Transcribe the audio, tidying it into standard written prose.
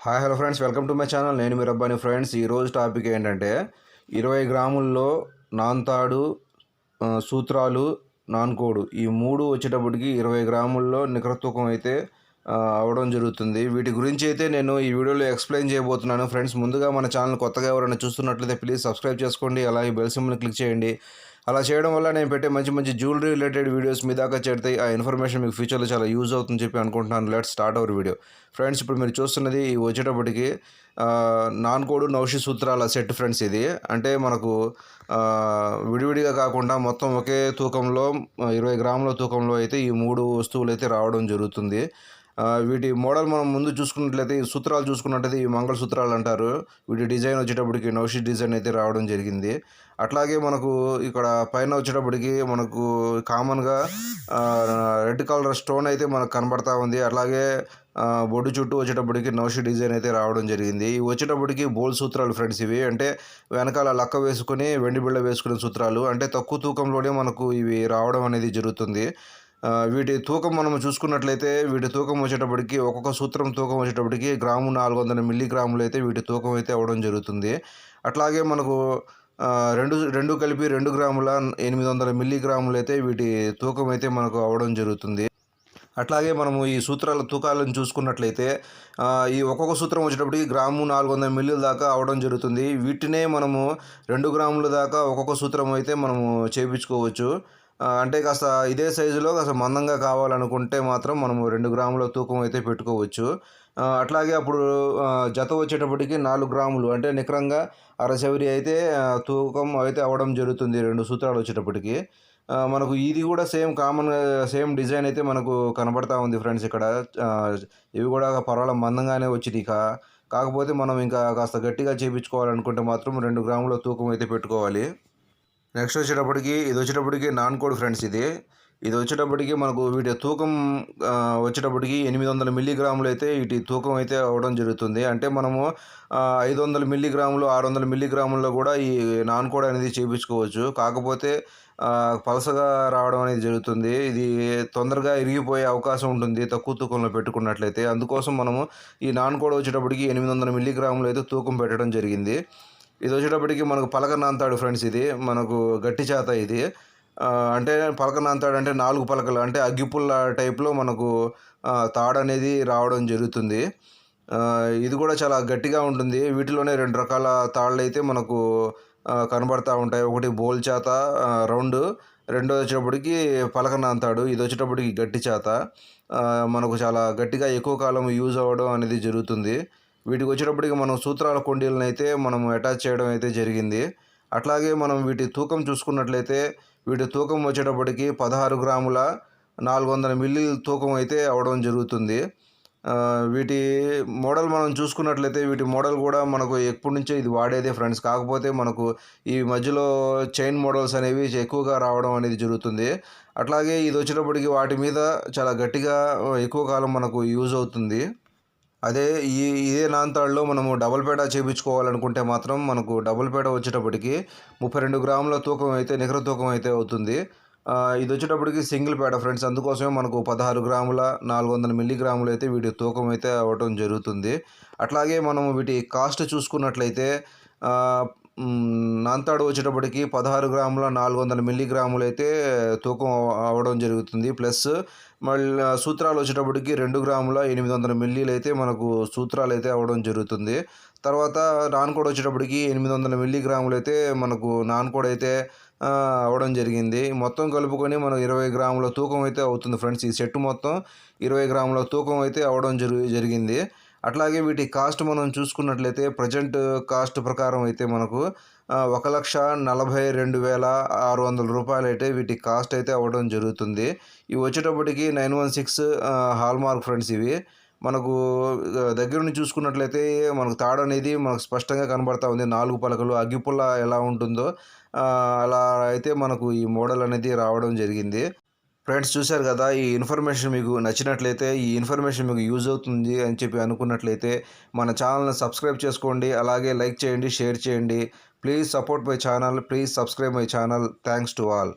Hi hello friends, welcome to my channel. నేను మీ Rabbani. Friends, ఈరోజు topic ఏంటంటే 20 గ్రాముల్లో నాన్తాడు, సూత్రాలు, నాన్కోడు ఈ మూడు వచ్చేటప్పటికి 20 గ్రాముల్లో నికర తూకం అయితే అవ్వడం జరుగుతుంది. వీటి గురించి అయితే నేను ఈ వీడియోలో ఎక్స్ప్లెయిన్ చేయబోతున్నాను. ఫ్రెండ్స్, ముందుగా మన ఛానల్ కొత్తగా ఎవరైనా చూస్తున్నట్లయితే ప్లీజ్ సబ్స్క్రైబ్ చేసుకోండి, అలాగే బెల్ సింబల్ని క్లిక్ చేయండి. అలా చేయడం వల్ల నేను పెట్టే మంచి మంచి జ్యువెలరీ రిలేటెడ్ వీడియోస్ మీ దాకా చేరుతాయి. ఆ ఇన్ఫర్మేషన్ మీకు ఫ్యూచర్లో చాలా యూజ్ అవుతుందని చెప్పి అనుకుంటున్నాను. Let's start our video. Friends, ఇప్పుడు మీరు చూస్తున్నది వచ్చేటప్పటికి నాన్కోడు నౌషి సూత్రాల సెట్. ఫ్రెండ్స్, ఇది అంటే మనకు విడివిడిగా కాకుండా మొత్తం ఒకే తూకంలో 20 గ్రాముల తూకంలో అయితే ఈ మూడు వస్తువులు అయితే రావడం జరుగుతుంది. వీటి మోడల్ మనం ముందు చూసుకున్నట్లయితే ఈ సూత్రాలు చూసుకున్నట్లయితే ఈ మంగళసూత్రాలు అంటారు. వీటి డిజైన్ వచ్చేటప్పటికి నౌషి డిజైన్ అయితే రావడం జరిగింది. అట్లాగే మనకు ఇక్కడ పైన వచ్చేటప్పటికి మనకు కామన్గా రెడ్ కలర్ స్టోన్ అయితే మనకు కనబడతా ఉంది. అట్లాగే బొడ్డు చుట్టూ వచ్చేటప్పటికి నౌషి డిజైన్ అయితే రావడం జరిగింది. ఇవి వచ్చేటప్పటికి బోల్ సూత్రాలు. ఫ్రెండ్స్, ఇవి అంటే వెనకాల లక్క వేసుకుని వెండి బిళ్ళ వేసుకునే సూత్రాలు. అంటే తక్కువ తూకంలోనే మనకు ఇవి రావడం అనేది జరుగుతుంది. వీటి తూకం మనం చూసుకున్నట్లయితే వీటి తూకం వచ్చేటప్పటికి ఒక్కొక్క సూత్రం తూకం వచ్చేటప్పటికి గ్రాము 400 మిల్లీగ్రాములు అయితే వీటి తూకం అయితే అవ్వడం జరుగుతుంది. అట్లాగే మనకు రెండు కలిపి 2 గ్రాముల 800 మిల్లీగ్రాములు అయితే వీటి తూకం అయితే మనకు అవ్వడం జరుగుతుంది. అట్లాగే మనము ఈ సూత్రాల తూకాలను చూసుకున్నట్లయితే ఈ ఒక్కొక్క సూత్రం వచ్చేటప్పటికి గ్రాము 400 మిల్లీల దాకా అవడం జరుగుతుంది. వీటినే మనము 2 గ్రాముల దాకా ఒక్కొక్క సూత్రం అయితే మనము చేయించుకోవచ్చు. అంటే కాస్త ఇదే సైజులో కాస్త మందంగా కావాలనుకుంటే మాత్రం మనము 2 గ్రాముల తూకం అయితే పెట్టుకోవచ్చు. అట్లాగే అప్పుడు జత వచ్చేటప్పటికి 4 గ్రాములు అంటే నికరంగా అరచవరి అయితే తూకం అయితే అవ్వడం జరుగుతుంది 2 సూత్రాలు వచ్చేటప్పటికి. మనకు ఇది కూడా సేమ్ డిజైన్ అయితే మనకు కనబడతా ఉంది. ఫ్రెండ్స్, ఇక్కడ ఇవి కూడా పర్వాలేదు మందంగానే వచ్చింది. కాకపోతే మనం ఇంకా కాస్త గట్టిగా చేయించుకోవాలనుకుంటే మాత్రం 2 గ్రాముల తూకం అయితే పెట్టుకోవాలి. నెక్స్ట్ ఇది వచ్చేటప్పటికి నాన్కోడు. ఫ్రెండ్స్, ఇది వచ్చేటప్పటికి మనకు వీటి తూకం వచ్చేటప్పటికి 800 మిల్లీగ్రాములు అయితే వీటి తూకం అయితే అవ్వడం జరుగుతుంది. అంటే మనము 500 మిల్లీగ్రాములు 600 మిల్లీగ్రాముల్లో కూడా ఈ నాన్కోడ్ అనేది చేయించుకోవచ్చు. కాకపోతే పలసగా రావడం అనేది జరుగుతుంది. ఇది తొందరగా ఇరిగిపోయే అవకాశం ఉంటుంది తక్కువ తూకంలో పెట్టుకున్నట్లయితే. అందుకోసం మనము ఈ నాన్కోడ్ వచ్చేటప్పటికి 800 మిల్లీగ్రాములు అయితే తూకం పెట్టడం జరిగింది. ఇది వచ్చేటప్పటికి మనకు పలక నాంతాడు. ఫ్రెండ్స్, ఇది మనకు గట్టి చేత. ఇది అంటే పలక నాంతాడు అంటే 4 పలకలు అంటే అగ్గిపుల్ల టైప్లో మనకు తాడు అనేది రావడం జరుగుతుంది. ఇది కూడా చాలా గట్టిగా ఉంటుంది. వీటిలోనే 2 రకాల తాళ్ళు అయితే మనకు కనబడతా ఉంటాయి. ఒకటి బోల్ చేత రౌండ్, రెండోది వచ్చేటప్పటికి పలక నాంతాడు. ఇది వచ్చేటప్పటికి గట్టి చేత. మనకు చాలా గట్టిగా ఎక్కువ కాలం యూజ్ అవ్వడం అనేది జరుగుతుంది. వీటికి వచ్చేటప్పటికి మనం సూత్రాల కొండీలను అయితే మనం అటాచ్ చేయడం అయితే జరిగింది. అట్లాగే మనం వీటి తూకం చూసుకున్నట్లయితే వీటి తూకం వచ్చేటప్పటికి 16 గ్రాముల 400 మిల్లీ తూకం అయితే అవ్వడం జరుగుతుంది. వీటి మోడల్ మనం చూసుకున్నట్లయితే వీటి మోడల్ కూడా మనకు ఎప్పటి నుంచో ఇది వాడేదే. ఫ్రెండ్స్, కాకపోతే మనకు ఈ మధ్యలో చైన్ మోడల్స్ అనేవి ఎక్కువగా రావడం అనేది జరుగుతుంది. అట్లాగే ఇది వచ్చేటప్పటికి వాటి మీద చాలా గట్టిగా ఎక్కువ కాలం మనకు యూజ్ అవుతుంది. అదే ఇదే నాన్తాడులో మనము డబుల్ పేడ చేయించుకోవాలనుకుంటే మాత్రం మనకు డబుల్ పేడ వచ్చేటప్పటికి 32 గ్రాముల తూకం అయితే నికర తూకం అయితే అవుతుంది. ఇది వచ్చేటప్పటికి సింగిల్ పేడ. ఫ్రెండ్స్, అందుకోసమే మనకు 16 గ్రాముల 400 మిల్లీగ్రాములు అయితే వీటి తూకం అయితే అవ్వటం జరుగుతుంది. అట్లాగే మనము వీటి కాస్ట్ చూసుకున్నట్లయితే నాన్తాడు వచ్చేటప్పటికి 16 గ్రాముల 400 మిల్లీగ్రాములు అయితే తూకం అవ్వడం జరుగుతుంది. ప్లస్ మళ్ళీ సూత్రాలు వచ్చేటప్పటికి 2 గ్రాముల 800 మిల్లీలు అయితే మనకు సూత్రాలు అయితే అవ్వడం జరుగుతుంది. తర్వాత నాన్కోడ్ వచ్చేటప్పటికి 800 మిల్లీగ్రాములు అయితే మనకు నాన్కోడ్ అయితే అవ్వడం జరిగింది. మొత్తం కలుపుకొని మనకు 20 గ్రాముల తూకం అయితే అవుతుంది. ఫ్రెండ్స్, ఈ సెట్ మొత్తం 20 గ్రాముల తూకం అయితే అవ్వడం జరిగింది. అట్లాగే వీటి కాస్ట్ మనం చూసుకున్నట్లయితే ప్రజెంట్ కాస్ట్ ప్రకారం అయితే మనకు 1,42,600 రూపాయలు అయితే వీటి కాస్ట్ అయితే అవ్వడం జరుగుతుంది. ఇవి వచ్చేటప్పటికి 916 హాల్మార్క్. ఫ్రెండ్స్, ఇవి మనకు దగ్గర నుంచి చూసుకున్నట్లయితే మనకు తాడు అనేది మనకు స్పష్టంగా కనబడతా ఉంది. 4 పలకలు అగ్గిపుల్ల ఎలా ఉంటుందో అలా అయితే మనకు ఈ మోడల్ అనేది రావడం జరిగింది. ఫ్రెండ్స్, చూశారు కదా, ఈ ఇన్ఫర్మేషన్ మీకు నచ్చినట్లయితే ఈ ఇన్ఫర్మేషన్ మీకు యూజ్ అవుతుంది అని చెప్పి అనుకున్నట్లయితే మన ఛానల్ని సబ్స్క్రైబ్ చేసుకోండి, అలాగే లైక్ చేయండి, షేర్ చేయండి. Please support my channel, please subscribe my channel. Thanks to all.